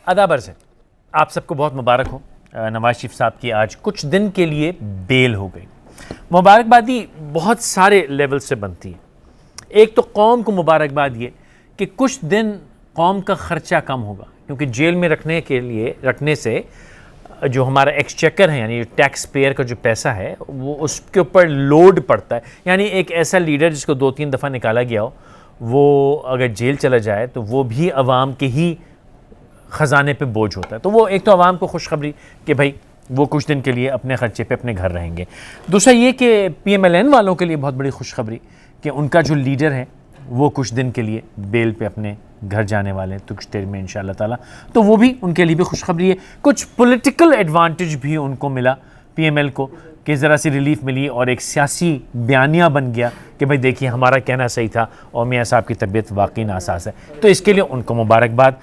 आदाब अर्ज़ है, आप सबको बहुत मुबारक हो। नवाज शरीफ साहब की आज कुछ दिन के लिए बेल हो गई। मुबारकबादी बहुत सारे लेवल से बनती है। एक तो कौम को मुबारकबाद ये कि कुछ दिन कौम का ख़र्चा कम होगा, क्योंकि जेल में रखने से जो हमारा एक्सचेकर है यानी टैक्स पेयर का जो पैसा है वो उसके ऊपर लोड पड़ता है। यानी एक ऐसा लीडर जिसको 2-3 दफ़ा निकाला गया हो, वो अगर जेल चला जाए तो वो भी अवाम के ही ख़जाने पे बोझ होता है। तो वो एक तो अवाम को खुशखबरी कि भाई वो कुछ दिन के लिए अपने ख़र्चे पे अपने घर रहेंगे। दूसरा ये कि PMLN वालों के लिए बहुत बड़ी खुशखबरी कि उनका जो लीडर है वो कुछ दिन के लिए बेल पे अपने घर जाने वाले हैं कुछ देर में इंशाअल्लाह ताला। तो वो भी उनके लिए भी खुशखबरी है। कुछ पॉलिटिकल एडवांटेज भी उनको मिला PML को कि ज़रा सी रिलीफ मिली और एक सियासी बयानिया बन गया कि भाई देखिए हमारा कहना सही था और मियाँ साहब की तबीयत वाकई नासाज है। तो इसके लिए उनको मुबारकबाद।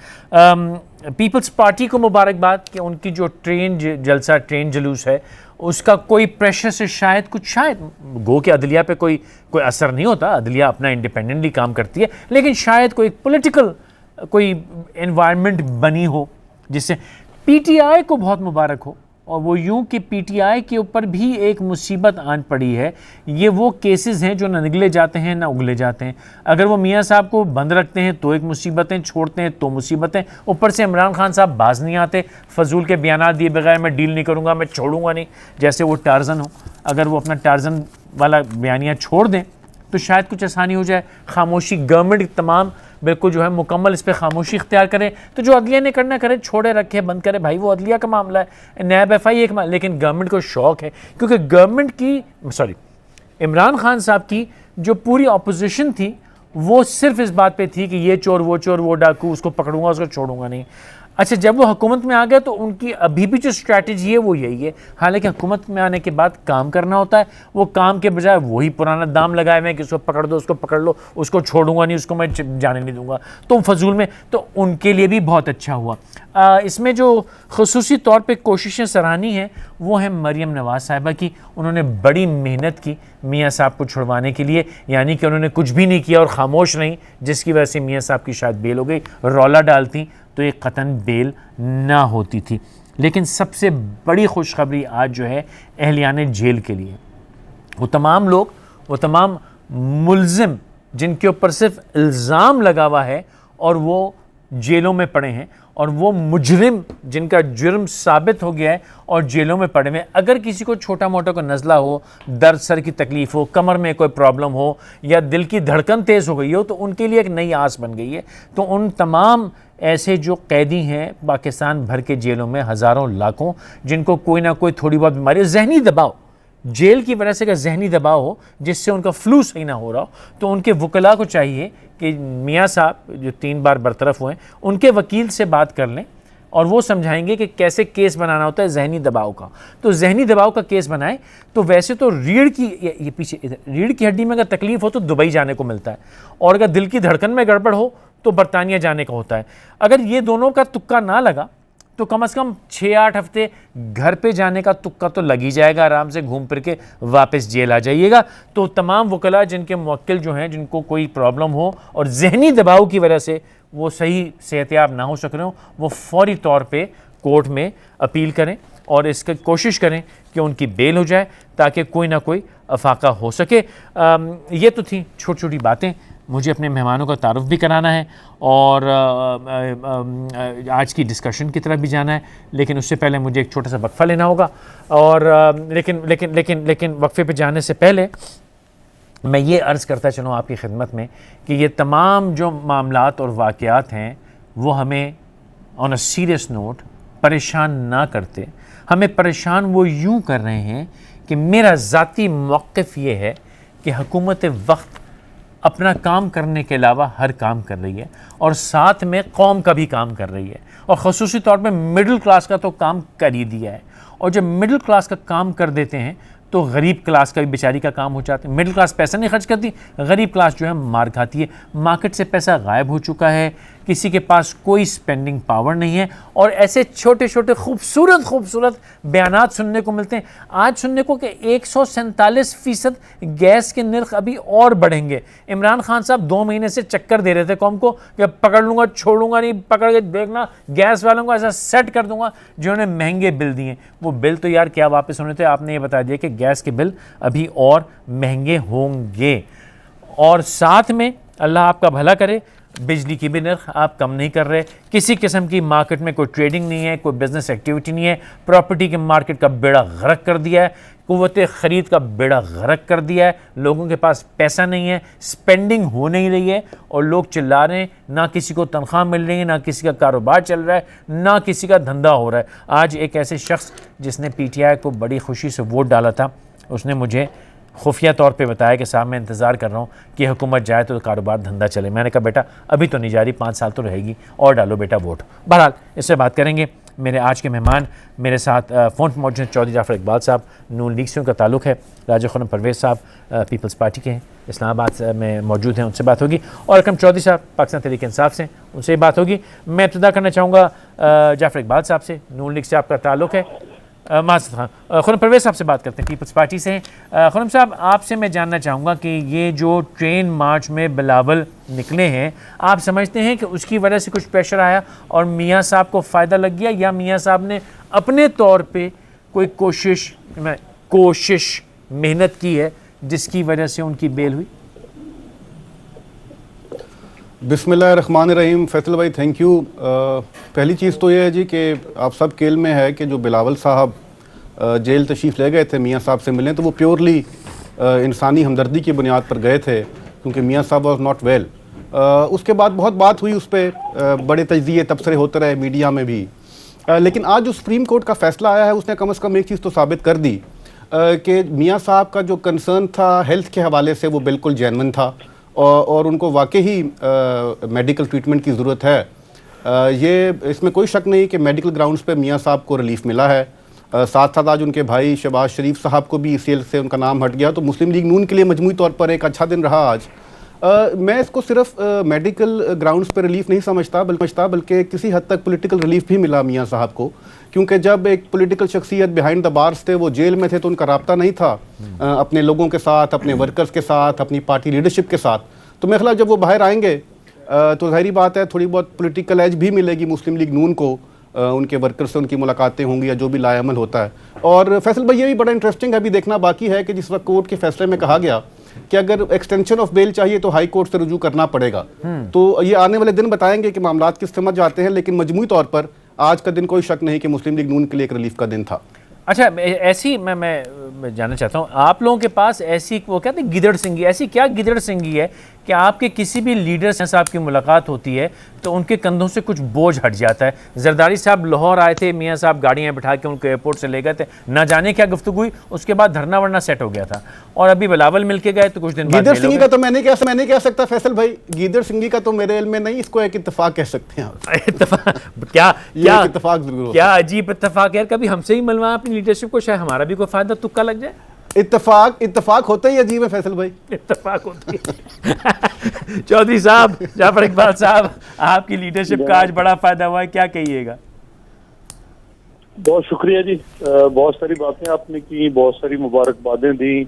पीपल्स पार्टी को मुबारकबाद कि उनकी जो ट्रेन जुलूस है उसका कोई प्रेशर से शायद गो के अदलिया पे कोई असर नहीं होता। अदलिया अपना इंडिपेंडेंटली काम करती है, लेकिन शायद कोई पॉलिटिकल कोई एनवायरनमेंट बनी हो जिससे PTI को बहुत मुबारक हो। और वो यूं कि PTI के ऊपर भी एक मुसीबत आन पड़ी है। ये वो केसेस हैं जो ना निगले जाते हैं ना उगले जाते हैं। अगर वो मियाँ साहब को बंद रखते हैं तो एक मुसीबतें, छोड़ते हैं तो मुसीबतें। ऊपर से इमरान खान साहब बाज नहीं आते, फजूल के बयान दिए बगैर मैं डील नहीं करूँगा, मैं छोड़ूंगा नहीं, जैसे वो टार्जन हो। अगर वो अपना टार्जन वाला बयानिया छोड़ दें तो शायद कुछ आसानी हो जाए। खामोशी गवर्नमेंट तमाम बिल्कुल जो है मुकम्मल इस पर खामोशी इख्तियार करें। तो जो अदलिया ने करना करे, छोड़े रखे, बंद करे, भाई वो अदलिया का मामला है, नैब FI का। लेकिन गवर्नमेंट को शौक है क्योंकि इमरान खान साहब की जो पूरी अपोजिशन थी वो सिर्फ इस बात पे थी कि ये चोर, वो डाकू, उसको पकड़ूंगा, उसको छोड़ूंगा नहीं। अच्छा, जब वो हुकूमत में आ गया तो उनकी अभी भी जो स्ट्रैटेजी है वो यही है। हालांकि हुकूमत में आने के बाद काम करना होता है, वो काम के बजाय वही पुराना दाम लगाए हुए कि उसको पकड़ दो, उसको पकड़ लो, उसको छोड़ूंगा नहीं, उसको मैं जाने नहीं दूंगा, तो फजूल में। तो उनके लिए भी बहुत अच्छा हुआ। इसमें जो खुसूसी तौर पे कोशिशें सराहनी हैं वो है मरियम नवाज़ साहिबा की। उन्होंने बड़ी मेहनत की मियाँ साहब को छुड़वाने के लिए, यानी कि उन्होंने कुछ भी नहीं किया और खामोश नहीं, जिसकी वजह से मियाँ साहब की शायद बेल हो गई। रौला डालती तो एक कतन बेल ना होती थी। लेकिन सबसे बड़ी खुशखबरी आज जो है अहलियाने जेल के लिए। वो तमाम लोग, वो तमाम मुल्ज़िम जिनके ऊपर सिर्फ इल्ज़ाम लगा हुआ है और वो जेलों में पड़े हैं, और वो मुजरिम जिनका जुर्म साबित हो गया है और जेलों में पड़े हुए हैं। अगर किसी को छोटा मोटा कोई नज़ला हो, दर्द सर की तकलीफ़ हो, कमर में कोई प्रॉब्लम हो या दिल की धड़कन तेज़ हो गई हो, तो उनके लिए एक नई आस बन गई है। तो उन तमाम ऐसे जो कैदी हैं पाकिस्तान भर के जेलों में, हज़ारों लाखों, जिनको कोई ना कोई थोड़ी बहुत बीमारी, जहनी दबाव, जेल की वजह से अगर जहनी दबाव हो जिससे उनका फ्लू सही ना हो रहा हो, तो उनके वकला को चाहिए कि मियाँ साहब जो 3 बार बरतरफ हुए उनके वकील से बात कर लें और वो समझाएंगे कि कैसे केस बनाना होता है जहनी दबाव का। तो जहनी दबाव का केस बनाएं तो वैसे तो रीढ़ की हड्डी में अगर तकलीफ हो तो दुबई जाने को मिलता है, और अगर दिल की धड़कन में गड़बड़ हो तो बरतानिया जाने का होता है। अगर ये दोनों का तुक्का ना लगा तो कम से कम 6-8 हफ्ते घर पे जाने का तुक्का तो लग ही जाएगा, आराम से घूम फिर के वापस जेल आ जाइएगा। तो तमाम वकला जिनके मुवक्किल जो हैं, जिनको कोई प्रॉब्लम हो और जहनी दबाव की वजह से वो सही सेहतयाब ना हो सक रहे हो, वो फौरी तौर पे कोर्ट में अपील करें और इसकी कोशिश करें कि उनकी बेल हो जाए ताकि कोई ना कोई अफाका हो सके। ये तो थी छोटी छोटी बातें। मुझे अपने मेहमानों का तारुफ भी कराना है और आज की डिस्कशन की तरफ भी जाना है, लेकिन उससे पहले मुझे एक छोटा सा वक्फ़ा लेना होगा। और लेकिन वक्फ़े पे जाने से पहले मैं ये अर्ज़ करता चलूँ आपकी खिदमत में कि ये तमाम जो मामलात और वाक़यात हैं वो हमें ऑन अ सीरियस नोट परेशान ना करते। हमें परेशान वो यूँ कर रहे हैं कि मेरा ज़ाती मौक़िफ़ ये है कि हुकूमत वक्त अपना काम करने के अलावा हर काम कर रही है और साथ में कौम का भी काम कर रही है, और ख़ुसूसी तौर पे मिडिल क्लास का तो काम कर ही दिया है। और जब मिडिल क्लास का काम कर देते हैं तो गरीब क्लास का भी बेचारी का काम हो जाता है। मिडिल क्लास पैसा नहीं खर्च करती, गरीब क्लास जो है मार खाती है। मार्केट से पैसा गायब हो चुका है, किसी के पास कोई स्पेंडिंग पावर नहीं है, और ऐसे छोटे छोटे खूबसूरत बयानात सुनने को मिलते हैं। आज सुनने को कि 147% गैस के नर्ख अभी और बढ़ेंगे। इमरान खान साहब 2 महीने से चक्कर दे रहे थे कौम को कि पकड़ लूँगा, छोड़ूंगा नहीं, पकड़ के देखना गैस वालों को ऐसा सेट कर दूंगा, जिन्होंने महंगे बिल दिए। वो बिल तो यार क्या वापस होने थे, आपने ये बता दिया कि गैस के बिल अभी और महंगे होंगे। और साथ में अल्लाह आपका भला करे, बिजली की भी नर्ख आप कम नहीं कर रहे, किसी किस्म की मार्केट में कोई ट्रेडिंग नहीं है, कोई बिजनेस एक्टिविटी नहीं है, प्रॉपर्टी के मार्केट का बेड़ा गर्क कर दिया है, कुव्वत ख़रीद का बेड़ा गर्क कर दिया है, लोगों के पास पैसा नहीं है, स्पेंडिंग हो नहीं रही है, और लोग चिल्ला रहे हैं, ना किसी को तनख्वाह मिल रही है, ना किसी का कारोबार चल रहा है, ना किसी का धंधा हो रहा है। आज एक ऐसे शख्स जिसने PTI को बड़ी खुशी से वोट डाला था, उसने मुझे खुफिया तौर पे बताया कि साहब मैं इंतज़ार कर रहा हूँ कि हुकूमत जाए तो कारोबार धंधा चले। मैंने कहा बेटा अभी तो नहीं जा रही, 5 साल तो रहेगी, और डालो बेटा वोट। बहरहाल इससे बात करेंगे। मेरे आज के मेहमान मेरे साथ फ़ोन पर मौजूद हैं चौधरी जाफ़र इकबाल साहब, नून लीग से उनका ताल्लुक़ है, राजा खुर्रम परवेज़ साहब पीपल्स पार्टी के हैं, इस्लामाबाद में मौजूद हैं, उनसे बात होगी, और अकरम चौधरी साहब पाकिस्तान तहरीक इंसाफ से, उनसे बात होगी। मैं इब्तिदा करना चाहूँगा जाफ़र इकबाल साहब से, नून लीग से आपका ताल्लुक़ है। मासद खान, खुर्रम परवेज़ साहब से बात करते हैं, पीपल्स पार्टी से हैं। खुर्रम साहब, आपसे मैं जानना चाहूँगा कि ये जो ट्रेन मार्च में बिलावल निकले हैं, आप समझते हैं कि उसकी वजह से कुछ प्रेशर आया और मियाँ साहब को फ़ायदा लग गया, या मियाँ साहब ने अपने तौर पे कोई कोशिश मेहनत की है जिसकी वजह से उनकी बेल हुई? बिस्मिल्लाहिर्रहमानिर्रहीम। फैसल भाई थैंक यू। पहली चीज़ तो ये है जी कि आप सब केल में है कि जो बिलावल साहब जेल तशरीफ़ ले गए थे मियाँ साहब से मिलने, तो वो प्योरली इंसानी हमदर्दी की बुनियाद पर गए थे, क्योंकि मियाँ साहब वॉज नॉट वेल। उसके बाद बहुत बात हुई उस पर, बड़े तजज़िये तबसरे होते रहे मीडिया में भी, लेकिन आज जो सुप्रीम कोर्ट का फ़ैसला आया है उसने कम से कम एक चीज़ तो साबित कर दी कि मियाँ साहब का जो कंसर्न था हेल्थ के हवाले से वो बिल्कुल जेन्युइन था, और उनको वाकई ही मेडिकल ट्रीटमेंट की ज़रूरत है। ये इसमें कोई शक नहीं कि मेडिकल ग्राउंड्स पे मियाँ साहब को रिलीफ मिला है। साथ साथ आज उनके भाई शहबाज शरीफ साहब को भी ECL से उनका नाम हट गया, तो मुस्लिम लीग नून के लिए मजमूई तौर पर एक अच्छा दिन रहा आज। मैं इसको सिर्फ मेडिकल ग्राउंड्स पर रिलीफ नहीं समझता, बल्कि किसी हद तक पॉलिटिकल रिलीफ भी मिला मियाँ साहब को, क्योंकि जब एक पॉलिटिकल शख्सियत बिहाइंड द बार्स थे, वो जेल में थे, तो उनका राब्ता नहीं था अपने लोगों के साथ, अपने वर्कर्स के साथ, अपनी पार्टी लीडरशिप के साथ। तो मेरे ख्याल जब वो बाहर आएंगे तो ज़ाहिरी बात है थोड़ी बहुत पॉलिटिकल एज भी मिलेगी मुस्लिम लीग नून को, उनके वर्कर से उनकी मुलाकातें होंगी या जो भी लाएमल होता है। और फैसल भाई ये भी बड़ा इंटरेस्टिंग है, अभी देखना बाकी है कि जिस वक्त कोर्ट के फैसले में कहा गया कि अगर एक्सटेंशन ऑफ बेल चाहिए तो हाई कोर्ट से रुजू करना पड़ेगा, तो ये आने वाले दिन बताएंगे कि मामला किस समझ जाते हैं, लेकिन मजमूई तौर पर आज का दिन कोई शक नहीं कि मुस्लिम लीग नून के लिए एक रिलीफ का दिन था। अच्छा, ऐसी मैं जानना चाहता हूँ, आप लोगों के पास ऐसी वो कहते हैं गिदड़ सिंगी, ऐसी क्या गिदड़ सिंगी है कि आपके किसी भी लीडर से साहब की मुलाकात होती है तो उनके कंधों से कुछ बोझ हट जाता है? जरदारी साहब लाहौर आए थे, मियाँ साहब गाड़ियाँ बिठा के उनको एयरपोर्ट से ले गए थे, ना जाने क्या गुफ्तगू हुई, उसके बाद धरना वरना सेट हो गया था, और अभी बिलावल मिल के गए तो कुछ दिन बाद गिदड़ सिंगी का तो मैं नहीं कह सकता फैसल भाई, गिदड़ सिंगी का तो मेरे इल्म में नहीं, इसको एक इत्तेफाक कह सकते हैं। क्या इत्तेफाक जरूर, क्या अजीब इत्तेफाक यार, कभी हमसे ही मिलवा अपनी लीडरशिप को, शायद हमारा भी कोई फायदा तुक्का लग जाए। इत्तेफाक होता ही अजीब है फैसल भाई, इत्तेफाक होती है। चौधरी साहब, जाफर इकबाल साहब, आपकी लीडरशिप का आज बड़ा फायदा हुआ है, क्या कहिएगा? बहुत शुक्रिया जी, बहुत सारी बातें आपने की, बहुत सारी मुबारकबादें दी,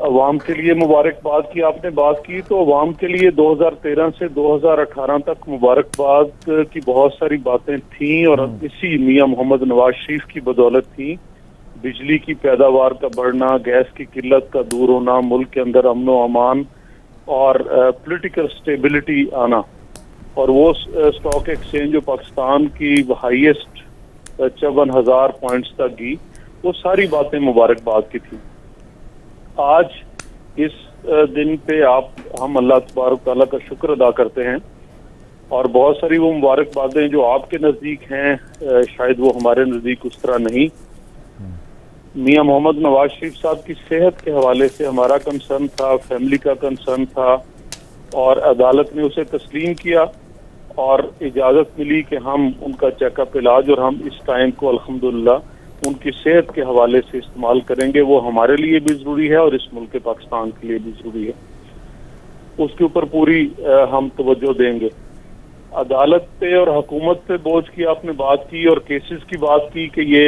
अवाम के लिए मुबारकबाद की आपने बात की, तो अवाम के लिए 2013 से 2018 तक मुबारकबाद की बहुत सारी बातें थीं, और इसी मियां मोहम्मद नवाज शरीफ की बदौलत थी। बिजली की पैदावार का बढ़ना, गैस की किल्लत का दूर होना, मुल्क के अंदर अमन व अमान और पॉलिटिकल स्टेबिलिटी आना, और वो स्टॉक एक्सचेंज जो पाकिस्तान की हाईएस्ट 54,000 पॉइंट्स तक गई, वो सारी बातें मुबारकबाद की थी। आज इस दिन पे हम अल्लाह तबारक तआला का शुक्र अदा करते हैं, और बहुत सारी वो मुबारकबादें जो आपके नज़दीक हैं शायद वो हमारे नज़दीक उस तरह नहीं। मियां मोहम्मद नवाज शरीफ साहब की सेहत के हवाले से हमारा कंसर्न था, फैमिली का कंसर्न था, और अदालत ने उसे तस्लीम किया और इजाज़त मिली कि हम उनका चेकअप इलाज और हम इस टाइम को अल्हम्दुलिल्लाह उनकी सेहत के हवाले से इस्तेमाल करेंगे। वो हमारे लिए भी ज़रूरी है और इस मुल्क पाकिस्तान के लिए भी ज़रूरी है, उसके ऊपर पूरी हम तवज्जो देंगे। अदालत पे और हुकूमत पे बोझ की आपने बात की और केसेस की बात की कि ये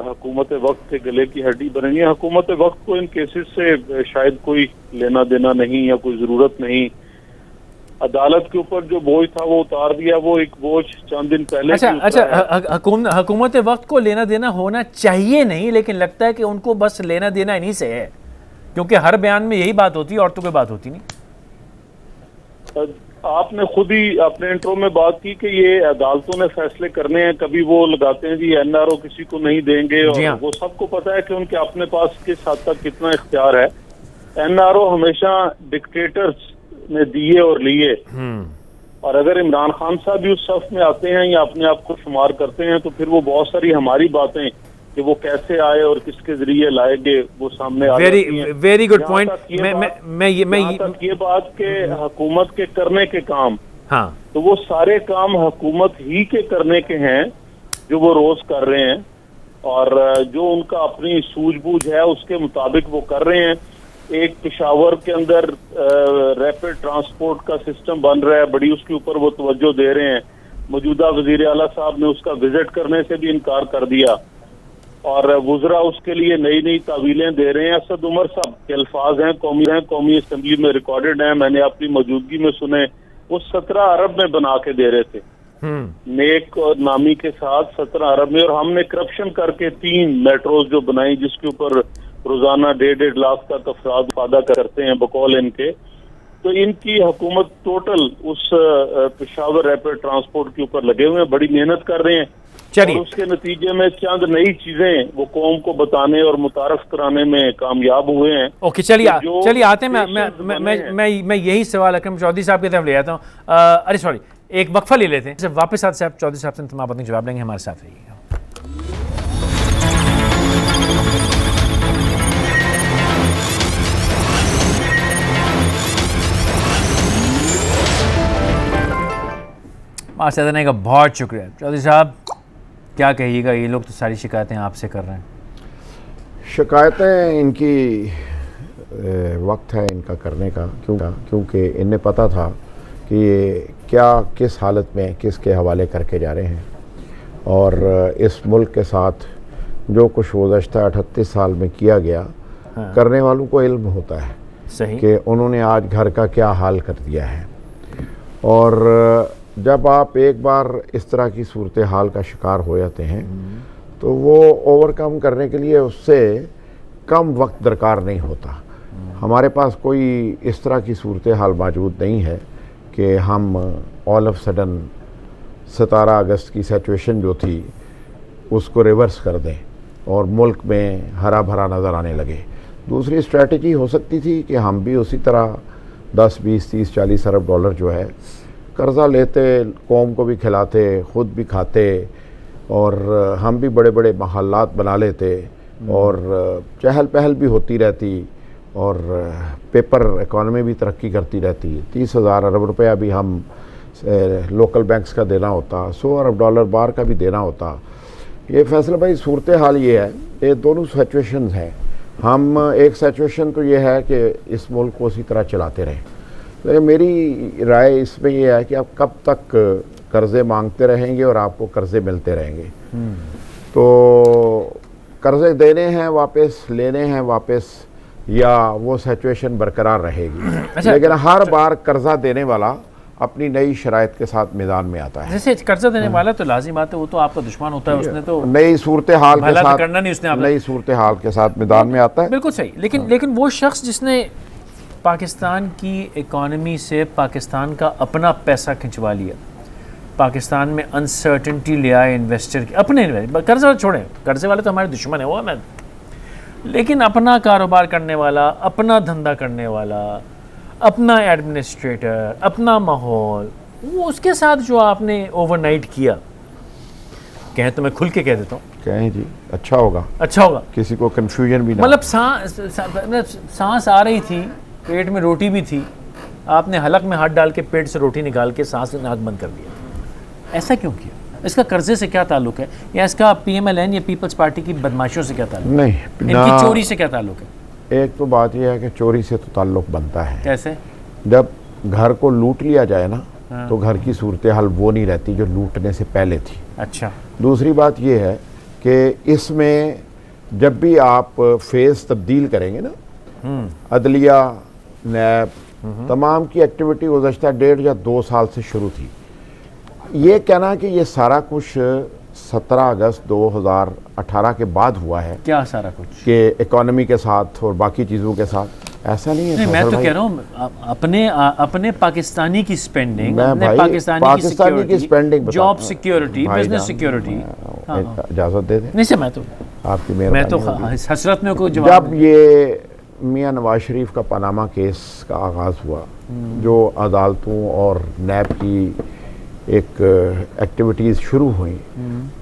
हुकूमत वक्त के गले की हड्डी बनेंगी। हुकूमत वक्त को इन केसेस से शायद कोई लेना देना नहीं या कोई ज़रूरत नहीं। अदालत के ऊपर जो बोझ था वो उतार दिया, वो एक बोझ चंद दिन पहले हुकूमत वक्त को लेना देना होना चाहिए नहीं, लेकिन लगता है कि उनको बस लेना देना इन्हीं से है, क्योंकि हर बयान में यही बात होती है, और तो कोई बात होती नहीं। आपने खुद ही अपने इंट्रो में बात की कि ये अदालतों ने फैसले करने हैं, कभी वो लगाते हैं जी एनआरओ किसी को नहीं देंगे, और वो सबको पता है कि उनके अपने पास किस हद तक कितना इख्तियार है। एनआरओ हमेशा डिक्टेटर्स ने दिए और लिए, और अगर इमरान खान साहब भी उस सफ में आते हैं या अपने आप को शुमार करते हैं तो फिर वो बहुत सारी हमारी बातें कि वो कैसे आए और किसके जरिए लाएंगे वो सामने आ जाती हैं। Very good point. मैं ये बात के हुकूमत के करने के काम, हाँ, तो वो सारे काम हुकूमत ही के करने के हैं जो वो रोज कर रहे हैं, और जो उनका अपनी सूझबूझ है उसके मुताबिक वो कर रहे हैं। एक पेशावर के अंदर रैपिड ट्रांसपोर्ट का सिस्टम बन रहा है, बड़ी उसके ऊपर वो तवज्जो दे रहे हैं। मौजूदा वजीर आला साहब ने उसका विजिट करने से भी इनकार कर दिया, और वुज़रा उसके लिए नई नई तावीलें दे रहे हैं। असद उमर साहब के अल्फाज हैं, कौमी असम्बली में रिकॉर्डेड हैं, मैंने अपनी मौजूदगी में सुने, वो 17 अरब में बना के दे रहे थे, नेक और नामी के साथ 17 अरब में। और हमने करप्शन करके 3 मेट्रोज जो बनाई जिसके ऊपर रोजाना 1.5 लाख तक अफराद वादा करते हैं बकौल इनके। तो इनकी हुकूमत टोटल उस पेशावर रैपिड ट्रांसपोर्ट के ऊपर लगे हुए हैं, बड़ी मेहनत कर रहे हैं। और उसके नतीजे में चंद नई चीजें वो कौम को बताने और मुतारफ कराने में कामयाब हुए हैं। ओके, चलिए आते हैं। मैं यही सवाल अकरम चौधरी साहब की तरफ ले आता हूँ। अरे सॉरी, एक वक्फा ले लेते हैं, वापस आते हैं चौधरी साहब से तमाम बातें जवाब लेंगे। हमारे साथ रहिएगा। मास्टर देने का बहुत शुक्रिया। चौधरी साहब क्या कहिएगा, ये लोग तो सारी शिकायतें आपसे कर रहे हैं। शिकायतें इनकी वक्त है इनका करने का, क्योंकि इन्हें पता था कि ये क्या किस हालत में किसके हवाले करके जा रहे हैं, और इस मुल्क के साथ जो कुछ गुज़श्ता 38 साल में किया गया, हाँ, करने वालों को इल्म होता है सही कि उन्होंने आज घर का क्या हाल कर दिया है। और जब आप एक बार इस तरह की सूरत हाल का शिकार हो जाते हैं तो वो ओवरकम करने के लिए उससे कम वक्त दरकार नहीं होता। हमारे पास कोई इस तरह की सूरत हाल मौजूद नहीं है कि हम ऑल ऑफ सडन 17 अगस्त की सिचुएशन जो थी उसको रिवर्स कर दें और मुल्क में हरा भरा नज़र आने लगे। दूसरी स्ट्रैटेजी हो सकती थी कि हम भी उसी तरह 10, 20, 30, 40 अरब डॉलर जो है कर्ज़ा लेते, कौम को भी खिलाते, ख़ुद भी खाते, और हम भी बड़े बड़े महल्लात बना लेते, और चहल पहल भी होती रहती, और पेपर इकॉनमी भी तरक्की करती रहती। 30,000 अरब रुपया भी हम लोकल बैंक्स का देना होता, 100 अरब डॉलर बाहर का भी देना होता। ये फैसला भाई सूरत हाल ये है, ये दोनों सिचुएशंस हैं। हम एक सिचुएशन तो ये है कि इस मुल्क को उसी तरह चलाते रहें, लेकिन मेरी राय इसमें यह है कि आप कब तक कर्ज़े मांगते रहेंगे और आपको कर्ज़े मिलते रहेंगे। तो कर्ज़े देने हैं वापस, लेने हैं वापस, या वो सिचुएशन बरकरार रहेगी। लेकिन हर बार कर्ज़ा देने वाला अपनी नई शराइत के साथ मैदान में आता है। जैसे कर्जा देने वाला तो लाजिम बात है, वो तो आपका दुश्मन होता है, उसने तो नई सूरत हाल के साथ करना नहीं, उसने नई सूरत हाल के साथ मैदान में आता है। बिल्कुल सही। लेकिन वो शख्स जिसने पाकिस्तान की इकॉनमी से पाकिस्तान का अपना पैसा खिंचवा लिया, पाकिस्तान में अनसर्टेनिटी ले आए इन्वेस्टर की, अपने कर्जा छोड़ें, कर्जे वाले तो हमारे दुश्मन है वो मैं, लेकिन अपना कारोबार करने वाला, अपना धंधा करने वाला, अपना एडमिनिस्ट्रेटर, अपना माहौल, वो उसके साथ जो आपने ओवरनाइट किया, कहें तो मैं खुल के कह देता हूँ, कहें जी अच्छा होगा, किसी को कंफ्यूजन भी ना, मतलब सांस आ रही थी, पेट में रोटी भी थी, आपने हलक में हाथ डाल के पेट से रोटी निकाल के सांस नाक बंद कर दिया। ऐसा क्यों किया? इसका कर्जे से क्या ताल्लुक है, या इसका PMLN या पीपल्स पार्टी की बदमाशियों से क्या ताल्लुक? नहीं, इनकी चोरी से क्या ताल्लुक है? एक तो बात यह है कि चोरी से तो ताल्लुक बनता है। कैसे? जब घर को लूट लिया जाए ना, तो घर की सूरत हाल वो नहीं रहती जो लूटने से पहले थी। अच्छा, दूसरी बात ये है कि इसमें जब भी आप फेज़ तब्दील करेंगे ना, अदलिया, नैब, तमाम की एक्टिविटी गुज़श्ता 1.5 या 2 साल से शुरू थी। ये कहना कि ये सारा कुछ 17 अगस्त 2018 के बाद हुआ है क्या सारा कुछ कि इकोनॉमी के साथ और बाकी चीज़ों के साथ, ऐसा नहीं है। नहीं, मैं फैसल तो भाई, कह रहा हूँ अपने पाकिस्तानी की स्पेंडिंग, मैं अपने भाई पाकिस्तानी की स्पेंडिंग बता- जॉब सिक्योरिटी, भाईजान, बिजनेस सिक्योरिटी। इजाज़त दे दें नहीं सर, मैं तो आपकी मैं मेहरबानी तो होगी। हसरत में कोई जवाब जब ये मियां नवाज शरीफ का पनामा केस का आगाज़ हुआ, जो अदालतों और नैब की एक एक्टिविटीज़ शुरू हुई,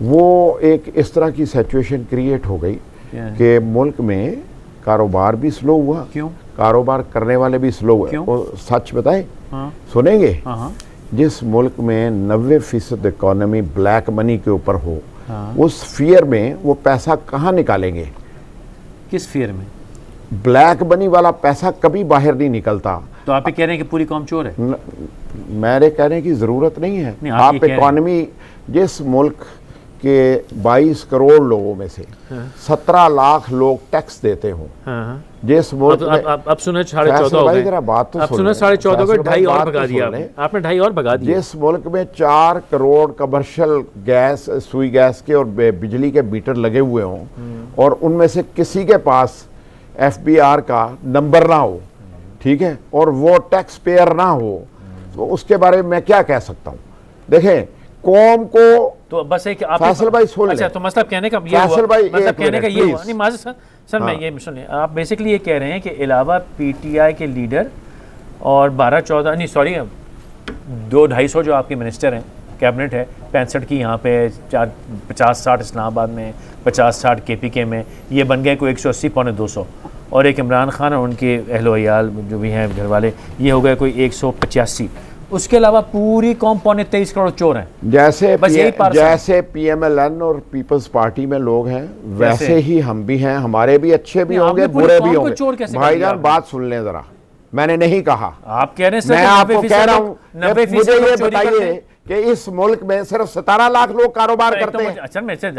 वो एक इस तरह की सिचुएशन क्रिएट हो गई कि मुल्क में कारोबार भी स्लो हुआ। क्यों? कारोबार करने वाले भी स्लो हुए। क्यों? वो सच बताए, हाँ सुनेंगे? हाँ जिस मुल्क में 90% इकोनॉमी ब्लैक मनी के ऊपर हो, हाँ। उस फियर में वो पैसा कहाँ निकालेंगे? किस फियर में? ब्लैक मनी वाला पैसा कभी बाहर नहीं निकलता। तो आप ये कह रहे हैं कि पूरी कौम चोर है? मेरे कहने की ज़रूरत नहीं है। नहीं, आप ये आप कह रहे हैं। इकोनॉमी, जिस मुल्क के 22 करोड़ लोगों में से 17 लाख लोग टैक्स देते हों, हाँ। जिस मुल्क में अब सुने 14.5 फैसल हो भाई गए। जरा बात तो अब सुन सुने लें। 14.5 हो गए, फैसल भाई 2.5 और बात भगा तो दिया सुन लें। आपने 2.5 और भगा दिया। जिस मुल्क में 4 करोड़ कमर्शियल गैस, सुई गैस के और बिजली के मीटर लगे हुए हों और उनमें से किसी के पास FBR का नंबर ना हो, ठीक है, और वो टैक्स पेयर ना हो, तो उसके बारे में मैं क्या कह सकता हूँ? देखें, कौम को तो बस एक आप फैसल भाई सुन अच्छा, लें। तो मतलब कहने का ये फैसल हुआ, भाई, मतलब एक कहने का मिनट, ये हुआ प्लीज। नहीं माजिद सर मैं हाँ। ये सुनिए, आप बेसिकली ये कह रहे हैं कि अलावा PTI के लीडर और 12-14 नहीं सॉरी 200-250 जो आपके मिनिस्टर हैं, कैबिनेट है 65 की यहाँ पे, 50-60 इस्लामाबाद में, 50-60 KPK में, ये बन गए कोई 180 पौने 200, और एक इमरान खान और उनके अहलो अयाल जो भी हैं घर वाले, ये हो गए कोई 185। उसके अलावा पूरी कौम पौने 23 करोड़ चोर हैं। जैसे बस यही पार्सल है। जैसे PMLN और पीपल्स पार्टी में लोग हैं, वैसे जैसे? ही हम भी हैं। हमारे भी अच्छे भी नहीं, होंगे, आपने पूरी बुरे कौम भी को चोर होंगे। कैसे कर दिया भाईजान आपने? बात सुन लें जरा, मैंने नहीं कहा। आप कह रहे हैं सर मैं कि आपको 90% कह रहा लोग- हूँ, 90% मुझे लोग ये चोरी करते बताइए हैं। कि इस मुल्क में सिर्फ 17 लाख लोग कारोबार एक तो करते हैं। मुझे- अच्छा मेरे से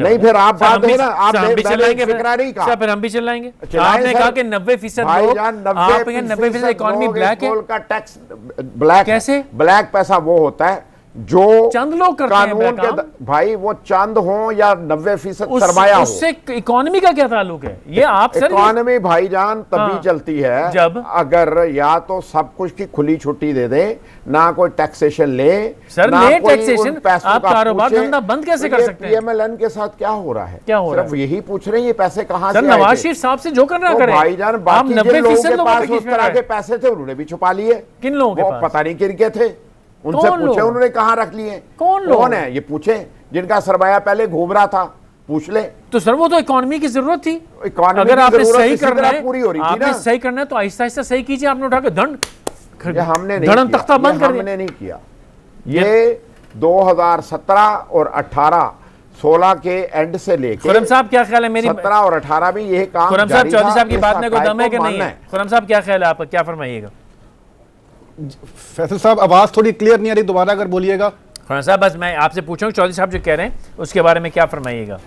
नहीं, फिर आप बात है ना, आप हम भी मैंने चिल्लाएंगे, फिक्रा नहीं कहा। फिर हम भी चिल्लाएंगे। चलाएं आपने सर। कहा कि 90% लोग, भाईजान, आप कहेंगे 90% इकोनॉमी ब्लैक है। का टैक्स ब्लैक कैसे? ब्लैक पैसा वो होता है जो चंद लोग करते हैं कानून ब्लैक काम। के, भाई वो चंद हो या 90% उस- सरमाया हो, उससे इकोनॉमी का क्या ताल्लुक है? ये आप सर इकोनॉमी भाईजान तभी हाँ। चलती है जब? अगर या तो सब कुछ की खुली छुट्टी दे दे, ना कोई टैक्सेशन ले, सर, ना ले कोई टैक्सेशन, उन पैसों आप का कारोबार पूछे। धंधा बंद कैसे तो कर ये सकते हैं? PMLN के साथ क्या हो रहा है? क्या हो रहा सिर्फ है? यही पूछ रहे हैं, ये पैसे कहाँ सर से आए नवाज थे? शरीफ साहब से जो करना तो करें। भाईजान आप बाकी जिन 90% लोगों के पास लोगों उस तरह के पैसे थे उन्होंने भी छुपा लिए। किन लोगों के वो पास? पता नहीं किन के थे, उनसे कौन पूछे लोग? उन्होंने कहाँ रख लिए। कौन लोग? कौन है ये पूछे, जिनका सरमाया पहले घूम रहा था, पूछ ले। तो सर वो तो इकोनॉमी की जरूरत थी। इकोनॉमी अगर की आपने जरूरत सही इसी करना तरह है, पूरी हो रही थी आपने ना। सही करना है तो आहिस्ता आहिस्ता सही कीजिए। आपने उठा के ये हमने नहीं धड़न किया, तख्ता बंद ये कर दिया। हमने नहीं किया। ये 2017 और 18 16 के एंड से लेके खुरम साहब क्या ख्याल है मेरी 17 और 18 में ये काम खुरम साहब जारी चौधरी था। साहब की इस बात में कोई हक़ाइक़ दम है को कि नहीं मानना है? खुरम साहब क्या ख्याल है आपका, क्या फरमाइएगा? फैसल साहब आवाज़ थोड़ी क्लियर नहीं आ रही, दोबारा अगर बोलिएगा। खुरम साहब बस मैं आपसे पूछूं चौधरी साहब जो कह रहे हैं उसके बारे में क्या फरमाइएगा?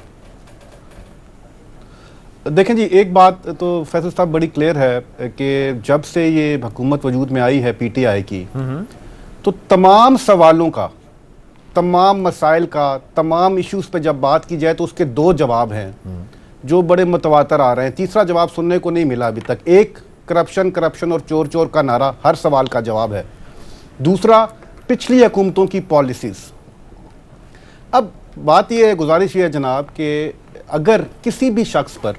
देखें जी, एक बात तो फैसल साहब बड़ी क्लियर है कि जब से ये हुकूमत वजूद में आई है PTI की, तो तमाम सवालों का, तमाम मसाइल का, तमाम इश्यूज़ पे जब बात की जाए तो उसके 2 जवाब हैं जो बड़े मुतवातर आ रहे हैं। तीसरा जवाब सुनने को नहीं मिला अभी तक। एक, करप्शन करप्शन और चोर चोर का नारा हर सवाल का जवाब है। दूसरा, पिछली हुकूमतों की पॉलिसीज़। अब बात यह है, गुजारिश ये है जनाब कि अगर किसी भी शख्स पर,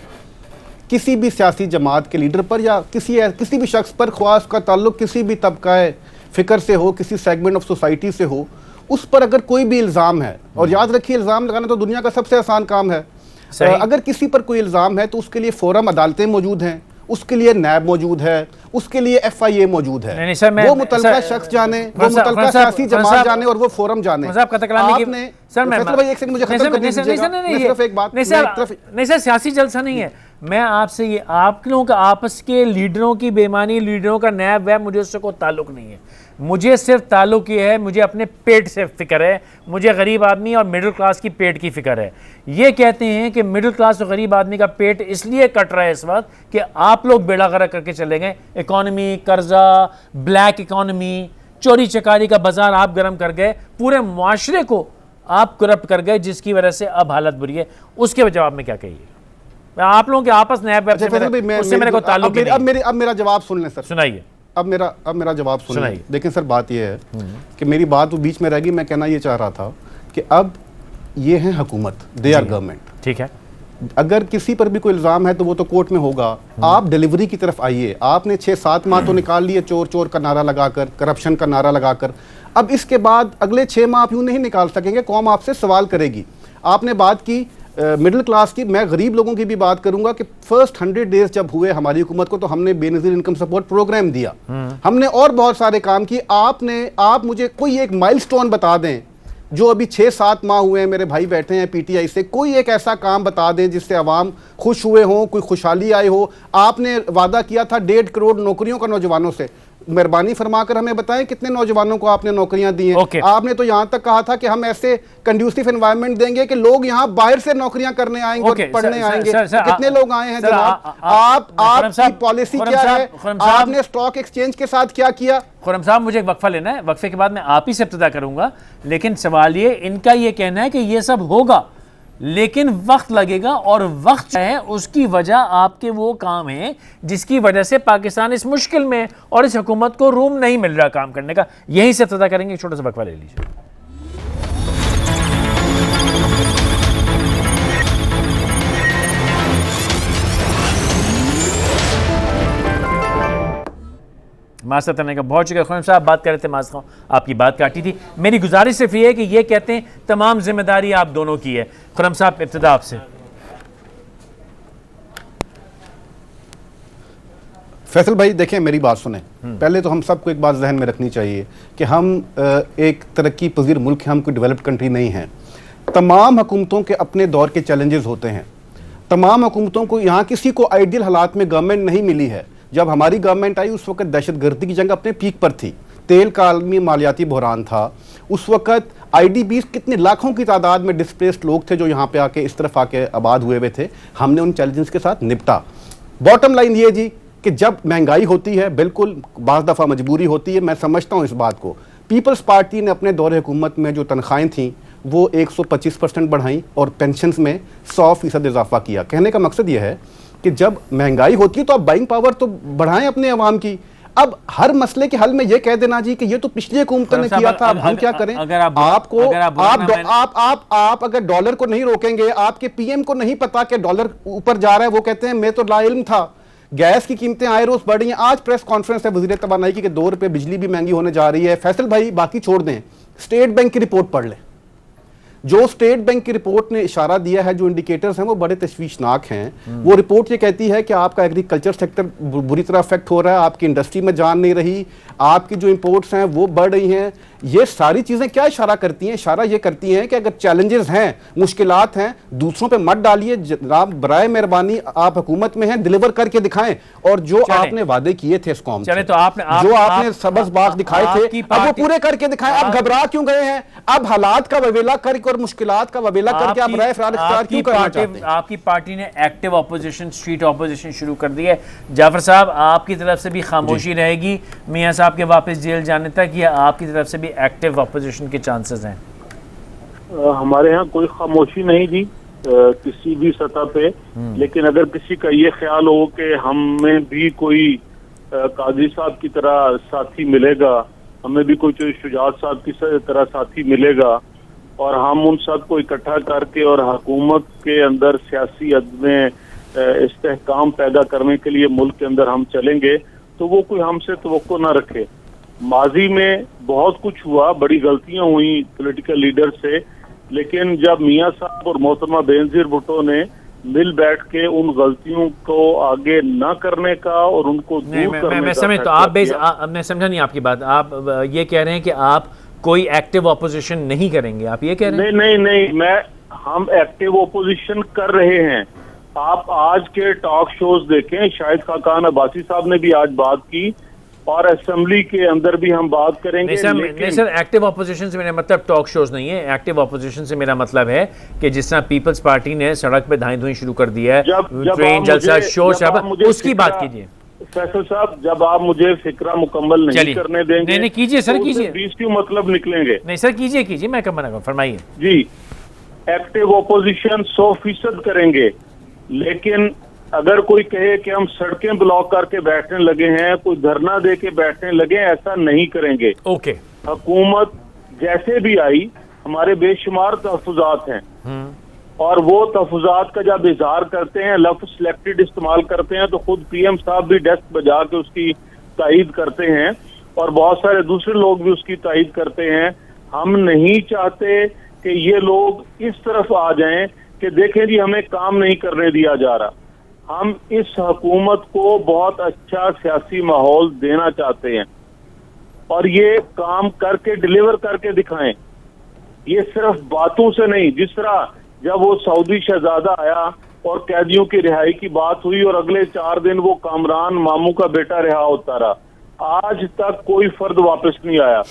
किसी भी सियासी जमात के लीडर पर या किसी भी शख्स पर, ख्वाह उसका ताल्लुक किसी भी तबका फ़िक्र से हो, किसी सेगमेंट ऑफ सोसाइटी से हो, उस पर अगर कोई भी इल्ज़ाम है, और याद रखिए इल्ज़ाम लगाना तो दुनिया का सबसे आसान काम है। अगर किसी पर कोई इल्ज़ाम है तो उसके लिए फ़ोरम अदालतें मौजूद हैं, उसके लिए नैब मौजूद है, उसके लिए FIA मौजूद है। नहीं, सर, मैं- वो मुतलका सर, शख्स जाने, वो खुरम साहब, मुतलका सियासी जमात साहब, जाने और वो फोरम जाने। साहब कतल कलामी की आपने सर मैं फैसल भाई एक सेकंड मुझे खत्म कर दीजिएगा। मैं सिर्फ एक बात, नहीं मैं एक सर, तरफ- नहीं सर सियासी जलसा नहीं है। मैं आपसे ये आप लोगों का आपस के लीडरों की बेईमानी, लीडरों का नैब वैब, मुझे उससे कोई ताल्लुक नहीं है। मुझे सिर्फ ताल्लुक ये है, मुझे अपने पेट से फिक्र है, मुझे गरीब आदमी और मिडिल क्लास की पेट की फिक्र है। ये कहते हैं कि मिडिल क्लास और गरीब आदमी का पेट इसलिए कट रहा है इस वक्त कि आप लोग बेड़ा गर्क करके चले गए, इकॉनमी, कर्जा, ब्लैक इकॉनमी, चोरी चकारी का बाजार आप गर्म कर गए, पूरे मुआशरे को आप करप्ट कर गए, जिसकी वजह से अब हालत बुरी है। उसके जवाब में क्या कहिए? आप लोगों के आपस नैब उससे मेरे को ताल्लुक ही नहीं। अब मेरा जवाब सुन लें सर। सुनाइए। अब मेरा जवाब सुनिए। देखिए सर, बात यह है कि मेरी बात वो बीच में रह गई। मैं कहना ये चाह रहा था कि अब ये है हुकूमत, दे आर गवर्नमेंट, ठीक है। अगर किसी पर भी कोई इल्ज़ाम है तो वो तो कोर्ट में होगा। आप डिलीवरी की तरफ आइए। आपने 6-7 माह तो निकाल लिए चोर चोर का नारा लगाकर, करप्शन का नारा लगाकर। अब इसके बाद अगले 6 माह आप यूँ नहीं निकाल सकेंगे, कौम आपसे सवाल करेगी। आपने बात की मिडिल क्लास की, मैं गरीब लोगों की भी बात करूंगा कि फर्स्ट 100 डेज जब हुए हमारी हुकूमत को तो हमने बेनज़ीर इनकम सपोर्ट प्रोग्राम दिया, हमने और बहुत सारे काम किए। आप मुझे कोई एक माइलस्टोन बता दें जो अभी 6-7 माह हुए हैं, मेरे भाई बैठे हैं पीटीआई से, कोई एक ऐसा काम बता दें जिससे अवाम खुश हुए हों, कोई खुशहाली आई हो। आपने वादा किया था 1.5 करोड़ नौकरियों का नौजवानों से, मेहरबानी फरमाकर हमें बताएं कितने नौजवानों को आपने नौकरियां दी हैं। आपने तो यहां तक कहा था कि हम ऐसे कंड्यूसिव एनवायरनमेंट देंगे कि लोग यहां बाहर से नौकरियां करने आएंगे और पढ़ने आएंगे। कितने लोग आए हैं जनाब? आपकी पॉलिसी क्या है? आपने स्टॉक एक्सचेंज के साथ क्या किया? खुर्रम साहब, मुझे एक वक्फा लेना है, वक्फे के बाद मैं आप ही से इब्तिदा करूंगा। लेकिन सवाल ये, इनका ये कहना है कि ये सब होगा लेकिन वक्त लगेगा, और वक्त है उसकी वजह आपके वो काम है जिसकी वजह से पाकिस्तान इस मुश्किल में और इस हुकूमत को रूम नहीं मिल रहा काम करने का। यहीं से इब्तिदा करेंगे। छोटा सा वक्फा ले लीजिए। मास्टर करने का बहुत शुक्रिया। खुर्रम साहब बात कर रहे थे, मास्टर आपकी बात काटी थी। मेरी गुजारिश सिर्फ ये है कि ये कहते हैं तमाम जिम्मेदारी आप दोनों की है। खुर्रम साहब, इब्तिदा आपसे। फैसल भाई देखें, मेरी बात सुने। पहले तो हम सबको एक बात जहन में रखनी चाहिए कि हम एक तरक्की पजीर मुल्क हैं, हम कोई डेवलप्ड कंट्री नहीं हैं। तमाम हुकूमतों के अपने दौर के चैलेंजेस होते हैं। तमाम हुकूमतों को यहाँ किसी को आइडियल हालात में गवर्नमेंट नहीं मिली है। जब हमारी गवर्नमेंट आई उस वक्त दहशतगर्दी की जंग अपने पीक पर थी, तेल का आलमी मालियाती बहरान था। उस वक्त IDPs कितने लाखों की तादाद में डिस्प्लेस्ड लोग थे जो यहाँ पे आके इस तरफ आके आबाद हुए थे। हमने उन चैलेंजेस के साथ निपटा। बॉटम लाइन ये जी कि जब महंगाई होती है, बिल्कुल बाज़ दफ़ा मजबूरी होती है, मैं समझता हूँ इस बात को। पीपल्स पार्टी ने अपने दौरे हुकूमत में जो तनख्वाहें थीं वो 125% बढ़ाई और पेंशन्स में 100% इजाफा किया। कहने का मकसद ये है कि जब महंगाई होती है तो आप बाइंग पावर तो बढ़ाएं अपने अवाम की। अब हर मसले के हल में ये कह देना जी कि ये तो पिछली हुकूमत ने किया था, अब हम क्या करें? आप अगर डॉलर को नहीं रोकेंगे, आपके PM को नहीं पता कि डॉलर ऊपर जा रहा है, वो कहते हैं मैं तो लाइल्म था। गैस की कीमतें आए रोज बढ़ रही हैं। आज प्रेस कॉन्फ्रेंस है वज़ीर तवानाई की कि 2 रुपये बिजली भी महंगी होने जा रही है। फैसल भाई बाकी छोड़ दें, स्टेट बैंक की रिपोर्ट पढ़ लें। जो स्टेट बैंक की रिपोर्ट ने इशारा दिया है, जो इंडिकेटर्स हैं वो बड़े तशवीशनाक हैं। वो रिपोर्ट ये कहती है कि आपका एग्रीकल्चर सेक्टर बुरी तरह अफेक्ट हो रहा है, आपकी इंडस्ट्री में जान नहीं रही, आपकी जो इंपोर्ट्स हैं वो बढ़ रही हैं। ये सारी चीज़ें क्या इशारा करती हैं? इशारा ये करती हैं कि अगर चैलेंजेस हैं, मुश्किलात हैं, दूसरों पे मत डालिए जनाब, बराए मेहरबानी आप हुकूमत में हैं, डिलीवर करके दिखाएं। और जो आपने वादे किए थे इस कौम से, तो आपने सबज बाग दिखाए थे, अब वो पूरे करके दिखाएं। आप घबरा क्यों गए हैं? अब हालात का वबेला करके और मुश्किलात का वबेला करके आप राय फरार इख्तियार क्यों करना चाहते हैं? आपकी पार्टी ने एक्टिव ऑपोजिशन, स्ट्रीट ऑपोजिशन शुरू कर दी है। जाफर साहब, आपकी तरफ से भी खामोशी रहेगी मियां साहब के वापस जेल जाने तक, या आपकी तरफ से भी एक्टिव ऑपोजिशन के चांसेस हैं? हमारे यहाँ कोई खामोशी नहीं जी किसी भी सतह पे। लेकिन अगर किसी का ये ख्याल हो कि हमें भी कोई काजी साहब की तरह साथी मिलेगा, हमें भी कोई शुजात साहब की तरह साथी मिलेगा और हम उन सबको इकट्ठा करके और हुकूमत के अंदर सियासी अदम इस्तेहकाम पैदा करने के लिए मुल्क के अंदर हम चलेंगे, तो वो कोई हमसे तवक्को ना रखे। माजी में बहुत कुछ हुआ, बड़ी गलतियां हुई पॉलिटिकल लीडर से, लेकिन जब मियां साहब और मोहतरमा बेनजीर भुट्टो ने मिल बैठ के उन गलतियों को आगे ना करने का और उनको दूर करने मैं समझ, तो आप मैं समझा नहीं आपकी बात। आप ये कह रहे हैं कि आप कोई एक्टिव ऑपोजिशन नहीं करेंगे, आप ये कह रहे हैं? नहीं, हम एक्टिव ऑपोजिशन कर रहे हैं। आप आज के टॉक शोज देखें, शाहिद खाकान अब्बासी साहब ने भी आज बात की और असेंबली के अंदर भी हम बात करेंगे। नहीं सर, एक्टिव ऑपोजिशन से मेरा मतलब टॉक शोज नहीं है। एक्टिव ऑपोजिशन से मेरा मतलब है कि जिस तरह पीपल्स पार्टी ने सड़क पे धाई धुई शुरू कर दिया है, ट्रेन जलसा शोर शराबा, उसकी बात कीजिए। फैसल साहब, जब आप मुझे फिक्रा मुकम्मल नहीं करने देंगे, नहीं कीजिए सर, कीजिए। 20 क्यों मतलब निकलेंगे? नहीं सर, कीजिए, मैं कब मना करूं, फरमाइए जी। एक्टिव ऑपोजिशन 100% करेंगे, लेकिन अगर कोई कहे कि हम सड़कें ब्लॉक करके बैठने लगे हैं, कोई धरना दे के बैठने लगे, ऐसा नहीं करेंगे। ओके। हुकूमत जैसे भी आई, हमारे बेशुमार तहफुजात हैं और वो तहफुजात का जब इजहार करते हैं, लफ्ज सिलेक्टेड इस्तेमाल करते हैं, तो खुद पीएम साहब भी डेस्क बजा के उसकी तायीद करते हैं और बहुत सारे दूसरे लोग भी उसकी तायीद करते हैं। हम नहीं चाहते कि ये लोग इस तरफ आ जाएं कि देखें जी हमें काम नहीं करने दिया जा रहा। हम इस हुकूमत को बहुत अच्छा सियासी माहौल देना चाहते हैं और ये काम करके डिलीवर करके दिखाएं, ये सिर्फ बातों से नहीं। जिस तरह जब वो सऊदी शहजादा आया और कैदियों की रिहाई की बात हुई और अगले 4 दिन वो कामरान मामू का बेटा रिहा होता रहा, आज तक कोई फर्द वापस नहीं आया।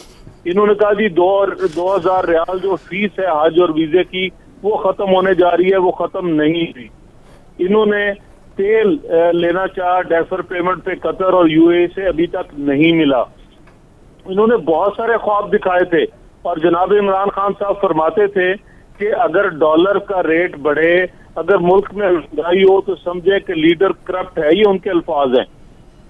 इन्होंने कहा जी 2000 रियाल जो फीस है हज और वीजे की वो खत्म होने जा रही है, वो खत्म नहीं हुई। इन्होंने तेल लेना चाहा डेफर पेमेंट पे कतर और यूएई से, अभी तक नहीं मिला। इन्होंने बहुत सारे ख्वाब दिखाए थे और जनाब इमरान खान साहब फरमाते थे कि अगर डॉलर का रेट बढ़े, अगर मुल्क में महंगाई हो तो समझे कि लीडर करप्ट है, ये उनके अल्फाज हैं।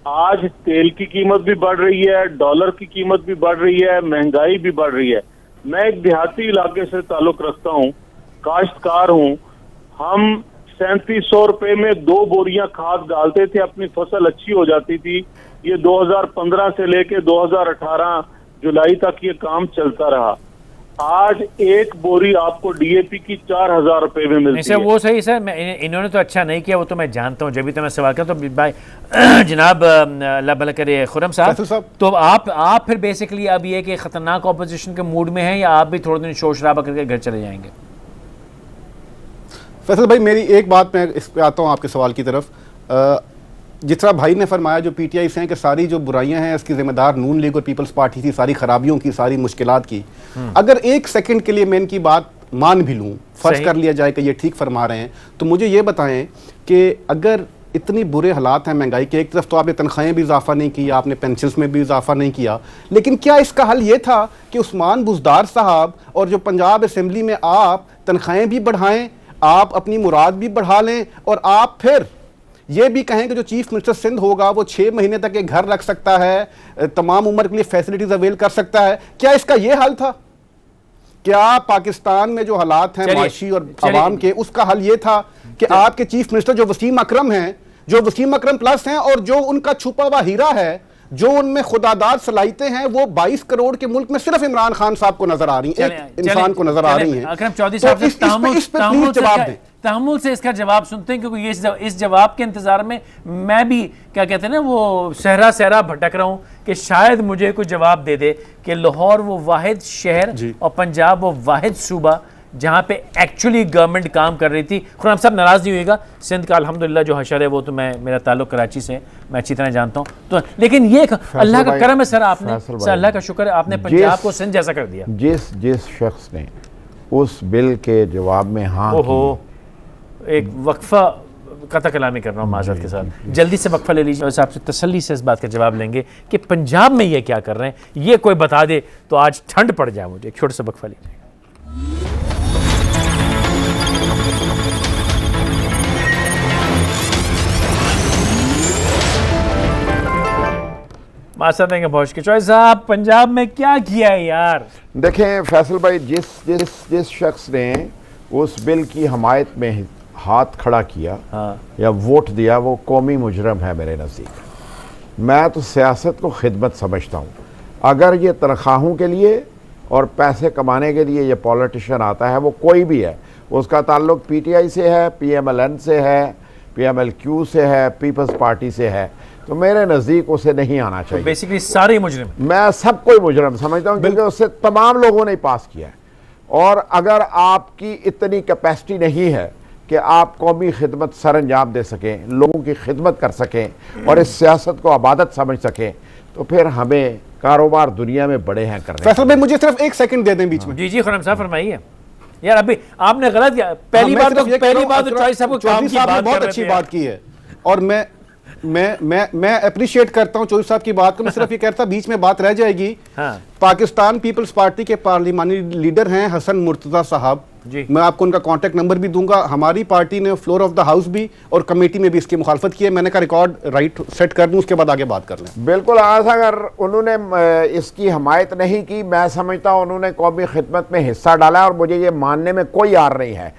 आज तेल की कीमत भी बढ़ रही है, डॉलर की कीमत भी बढ़ रही है, महंगाई भी बढ़ रही है। मैं एक देहाती इलाके से ताल्लुक रखता हूँ, काश्तकार हूँ। हम 3700 रुपए में 2 बोरियां खाद डालते थे, अपनी फसल अच्छी हो जाती थी। ये 2015 से लेके 2018 जुलाई तक ये काम चलता रहा। आज एक बोरी आपको डीएपी की 4000 रुपए में मिलती सर, है। वो सही सर, इन्होंने तो अच्छा नहीं किया, वो तो मैं जानता हूँ। जब भी तो मैं सवाल करता हूँ भाई जनाब अल्लाह भला करे खुरम साहब, तो आप फिर बेसिकली अब ये कि खतरनाक ऑपोजिशन के मूड में हैं या आप भी थोड़े दिन शोर शराबा करके घर चले जाएंगे? फैसल भाई, मेरी एक बात, मैं इस पे आता हूँ आपके सवाल की तरफ। जिस तरह भाई ने फरमाया, जो पीटीआई से हैं कि सारी जो बुराइयां हैं इसकी जिम्मेदार नून लीग और पीपल्स पार्टी थी, सारी खराबियों की, सारी मुश्किलात की। अगर एक सेकंड के लिए मैं इनकी बात मान भी लूँ, फर्ज कर लिया जाए कि ये ठीक फरमा रहे हैं, तो मुझे ये बताएं कि अगर इतनी बुरे हालात हैं महंगाई के, एक तरफ तो आपने तनख्वाहें भी इजाफा नहीं किया, आपने पेंशन्स में भी इजाफा नहीं किया, लेकिन क्या इसका हल ये था कि उस्मान बुज़दार साहब और जो पंजाब असेंबली में आप तनख्वाहें भी बढ़ाएं, आप अपनी मुराद भी बढ़ा लें और आप फिर ये भी कहें कि जो चीफ मिनिस्टर सिंध होगा वो 6 महीने तक एक घर रख सकता है, तमाम उम्र के लिए फैसिलिटीज अवेल कर सकता है? क्या इसका ये हल था? क्या पाकिस्तान में जो हालात हैं माशी और आवाम के, उसका हल ये था कि आपके चीफ मिनिस्टर जो वसीम अकरम हैं, जो वसीम अकरम प्लस हैं, और जो उनका छुपा हुआ हीरा है, जो उनमें खुदादार सलाहितें हैं, वो 22 करोड़ के मुल्क में सिर्फ इमरान खान साहब को नजर आ रही हैं, एक इंसान को नजर आ रही हैं। अकरम चौधरी साहब से तहम्मुल से इसका जवाब सुनते हैं, क्योंकि इस जवाब के इंतजार में मैं भी क्या कहते हैं ना, वो सहरा भटक रहा हूं कि शायद मुझे कोई जवाब दे दे कि लाहौर वो वाहिद शहर और पंजाब वो वाहिद सूबा जहाँ पे एक्चुअली गवर्नमेंट काम कर रही थी। खुराम साहब नाराज़ नहीं होइएगा, सिंध का अल्हम्दुलिल्लाह जो हशर है वो तो मेरा ताल्लुक कराची से, मैं अच्छी तरह जानता हूँ। तो लेकिन ये अल्लाह का करम है सर, आपने सर अल्लाह का शुक्र है, आपने पंजाब को सिंध जैसा कर दिया। जिस शख्स ने उस बिल के जवाब में हाँ एक वक्फा कथा कलामी कर रहा हूँ माजरत के साथ, जल्दी से वक्फा ले लीजिए और आपसे तसल्ली से इस बात का जवाब लेंगे कि पंजाब में ये क्या कर रहे हैं, ये कोई बता दे तो आज ठंड पड़ जाए मुझे। एक छोटा सा वक्फा लीजिए। मास्टर देंगे भौश के चॉइस साहब, पंजाब में क्या किया है यार? देखें फैसल भाई, जिस शख्स ने उस बिल की हमायत में हाथ खड़ा किया या वोट दिया, वो कौमी मुजरम है मेरे नज़दीक। मैं तो सियासत को खिदमत समझता हूँ। अगर ये तनख्वाहों के लिए और पैसे कमाने के लिए ये पॉलिटिशियन आता है, वो कोई भी है, उसका ताल्लुक पीटीआई से है, पीएमएलएन से है, पीएमएलक्यू से है, पीपल्स पार्टी से है, तो मेरे नज़दीक उसे नहीं आना चाहिए। बेसिकली सारे मुजरिम, मैं सब कोई मुजरम समझता हूँ, क्योंकि उससे तमाम लोगों ने पास किया है। और अगर आपकी इतनी कैपेसिटी नहीं है कि आप कौमी खिदमत सर अंजाम दे सकें, लोगों की खिदमत कर सकें और इस सियासत को आबादत समझ सकें, तो फिर हमें कारोबार दुनिया में बड़े हैं करने। फैसल भाई मुझे सिर्फ एक सेकंड दे दें बीच में। जी जी खुर्रम साहब फरमाइए। यार अभी आपने गलत किया, पहली बार तो चौधरी साहब को काम की बात बहुत अच्छी बात की है और मैं अप्रिशिएट करता हूं चौधरी साहब की बात को। मैं सिर्फ ये कहता बीच में बात रह जाएगी। हाँ। पाकिस्तान पीपल्स पार्टी के पार्लिमानी लीडर हैं हसन मुर्तजा साहब, मैं आपको उनका कांटेक्ट नंबर भी दूंगा। हमारी पार्टी ने फ्लोर ऑफ द हाउस भी और कमेटी में भी इसकी मुखालफत की है। मैंने कहा रिकॉर्ड राइट सेट कर दूं, उसके बाद आगे बात कर लें। बिल्कुल, आज अगर उन्होंने इसकी हमायत नहीं की, मैं समझता हूं उन्होंने कौमी खिदमत में हिस्सा डाला और मुझे ये मानने में कोई यार नहीं है।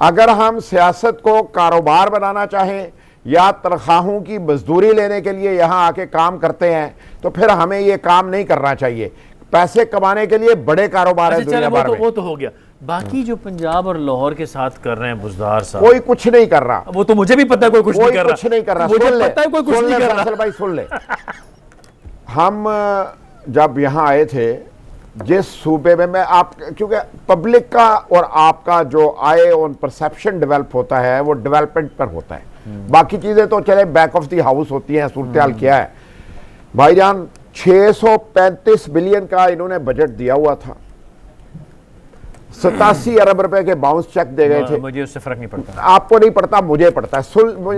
अगर हम सियासत को कारोबार बनाना चाहें या तनख्वाहों की मजदूरी लेने के लिए यहाँ आके काम करते हैं तो फिर हमें ये काम नहीं करना चाहिए। पैसे कमाने के लिए बड़े कारोबार है दुनिया भर में। वो तो हो गया। बाकी जो पंजाब और लाहौर के साथ कर रहे हैं बुज़दार साहब, कोई कुछ नहीं कर रहा। वो तो मुझे भी पता है कोई कुछ नहीं कर रहा। मुझे पता है कोई कुछ नहीं कर रहा। भाई सुन ले, हम जब यहाँ आए थे जिस सूबे में मैं आप, क्योंकि पब्लिक का और आपका जो आए ऑन परसेप्शन डेवलप होता है वो डेवलपमेंट पर होता है। बाकी चीजें तो चले बैक ऑफ द हाउस होती हैं। सूरत हाल क्या है भाईजान, 635 बिलियन का इन्होंने बजट दिया हुआ था, 87 अरब रुपए के बाउंस चेक दे गए थे। मुझे उससे फर्क नहीं पड़ता। आपको नहीं पड़ता, मुझे पड़ता है।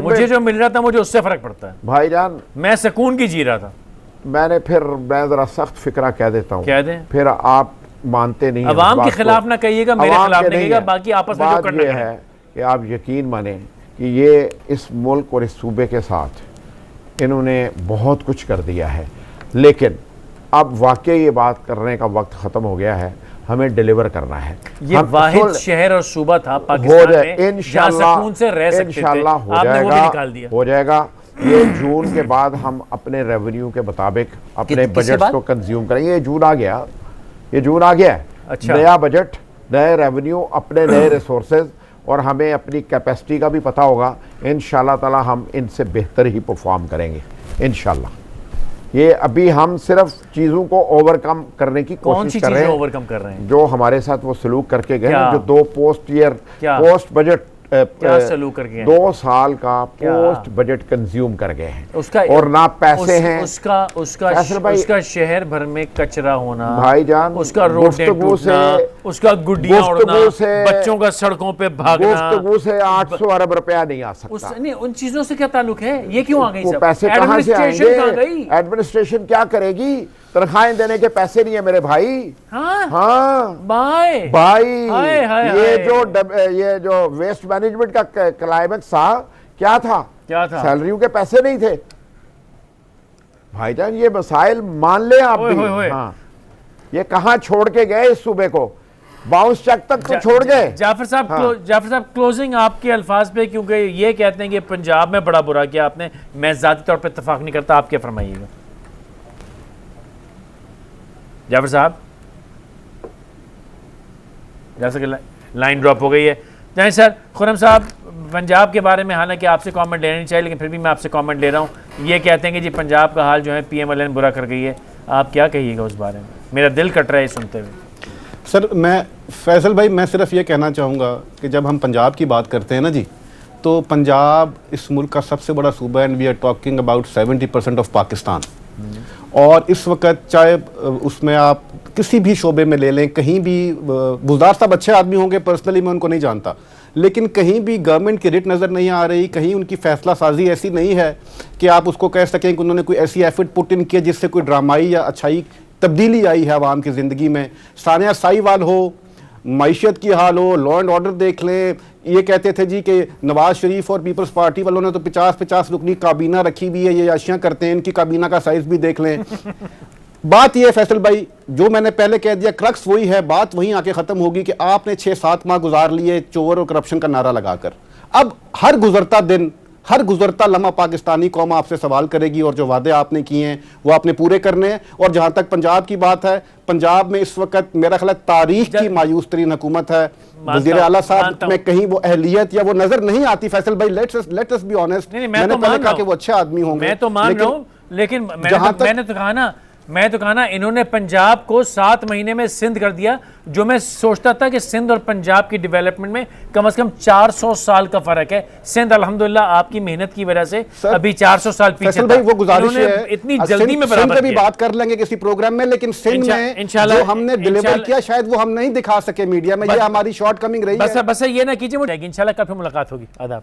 मुझे जो मिल रहा था मुझे उससे फर्क पड़ता है भाईजान। मैं सुकून की जी रहा था। मैं जरा सख्त फिक्रा कह देता हूँ, कह दें, फिर आप मानते नहीं। अवाम के खिलाफ ना कहिएगा, मेरे खिलाफ नहीं कहिएगा, बाकी आपस में जो करना है कि आप यकीन माने कि ये इस मुल्क और इस सूबे के साथ इन्होंने बहुत कुछ कर दिया है, लेकिन अब वाकई ये बात करने का वक्त ख़त्म हो गया है। हमें डिलीवर करना है। ये वाहिद शहर और सूबा था पाकिस्तान में जहां सुकून से रह सकते थे। आपने वो भी निकाल दिया। हो जाएगा। ये जून के बाद हम अपने रेवेन्यू के मुताबिक अपने बजट को कंज्यूम करेंगे। ये जून आ गया, ये जून आ गया है। अच्छा। नया बजट, नए रेवेन्यू, अपने नए रिसोर्सेज और हमें अपनी कैपेसिटी का भी पता होगा। इंशाल्लाह ताला हम इनसे बेहतर ही परफॉर्म करेंगे इंशाल्लाह। ये अभी हम सिर्फ चीज़ों को ओवरकम करने की कोशिश कर रहे हैं। ओवरकम कर रहे हैं जो हमारे साथ वो सलूक करके गए, जो 2 पोस्ट बजट क्या सलूक कर गए, 2 साल का पोस्ट बजट कंज्यूम कर गए हैं। उसका और ना पैसे हैं। उसका शहर भर में कचरा होना भाईजान, उसका रोड टूटना, उसका गुड्डियां उड़ना, बच्चों का सड़कों पे भागना, गुफ्तगू से 800 अरब रुपया नहीं आ सकता। नहीं, उन चीजों से क्या ताल्लुक है? ये क्यों आ गई? वो पैसे कहाँ से आएंगे? एडमिनिस्ट्रेशन क्या करेगी? तनख्वाहें देने के पैसे नहीं है मेरे भाई। हाँ भाई ये जो वेस्ट मैनेजमेंट का क्लाइमेक्स था, क्या था? सैलरियों के पैसे नहीं थे भाईजान। ये मसाइल मान ले आप भी। हाँ, ये कहाँ छोड़ के गए इस सूबे को? बाउंस चेक तक तो छोड़ गए। जाफर साहब क्लोजिंग आपके अल्फाज पे, क्योंकि ये कहते हैं कि पंजाब में बड़ा बुरा किया आपने। मैं जाती तौर पे इत्तेफाक नहीं करता, आप क्या फरमाइएगा जाफर साहब? जैसे कि लाइन ड्रॉप हो गई है। नहीं सर, खुर्रम साहब पंजाब के बारे में हालांकि आपसे कमेंट लेना नहीं चाहिए, लेकिन फिर भी मैं आपसे कमेंट ले रहा हूँ। ये कहते हैं कि जी पंजाब का हाल जो है PMLN बुरा कर गई है। आप क्या कहिएगा उस बारे में? मेरा दिल कट रहा है सुनते हुए। सर मैं फैसल भाई मैं सिर्फ ये कहना चाहूँगा कि जब हम पंजाब की बात करते हैं ना जी, तो पंजाब इस मुल्क का सबसे बड़ा सूबा है and we are talking about 70% of Pakistan. और इस वक्त चाहे उसमें आप किसी भी शोबे में ले लें, कहीं भी बुज़दार साहब अच्छे आदमी होंगे, पर्सनली मैं उनको नहीं जानता, लेकिन कहीं भी गवर्नमेंट की रिट नज़र नहीं आ रही, कहीं उनकी फैसला साजी ऐसी नहीं है कि आप उसको कह सकें कि उन्होंने कोई ऐसी एफर्ट पुट इन किया जिससे कोई ड्रामाई या अच्छाई तब्दीली आई है आवाम की ज़िंदगी में। सानिया साहिवाल हो, मईशत की हाल हो, लॉ एंड ऑर्डर देख लें। ये कहते थे जी कि नवाज शरीफ और पीपल्स पार्टी वालों ने तो 50-50 रुकनी काबीना रखी हुई है, ये याशियाँ करते हैं, इनकी काबीना का साइज भी देख लें। बात ये है फैसल भाई, जो मैंने पहले कह दिया, क्रक्स वही है, बात वहीं आके ख़त्म होगी कि आपने 6-7 माह गुजार लिए चोर और करप्शन का नारा लगाकर। अब हर गुजरता दिन, हर गुजरता लम्हा पाकिस्तानी कौम आपसे सवाल करेगी और जो वादे आपने किए हैं वो आपने पूरे करने हैं। और जहाँ तक पंजाब की बात है, पंजाब में इस वक्त मेरा ख्याल तारीख की मायूस तरीन हुकूमत है। वज़ीर आला साहब में कहीं वो अहलियत या वो नजर नहीं आती। फैसल भाई लेट्स अस बी ऑनेस्ट, मैंने पहले कहा कि वो अच्छे आदमी होंगे। मैं तो मान रहा हूँ, लेकिन मैंने तो कहा ना, मैं तो कहा ना, इन्होंने पंजाब को 7 महीने में सिंध कर दिया, जो मैं सोचता था कि सिंध और पंजाब की डेवलपमेंट में कम से कम 400 साल का फर्क है। सिंध अल्हम्दुलिल्लाह आपकी मेहनत की वजह से अभी 400 साल पीछे फैसल भाई, वो गुजारिश इन्होंने है, इतनी जल्दी में बराबर सिंध पे भी किया। बात कर लेंगे किसी प्रोग्राम में, लेकिन सिंध में इंशाल्लाह जो हमने डिलीवर किया शायद वो हम नहीं दिखा सके मीडिया में, ये हमारी शॉर्ट कमिंग रही है। बस ये ना कीजिए, इंशाल्लाह कल फिर मुलाकात होगी। आदाब।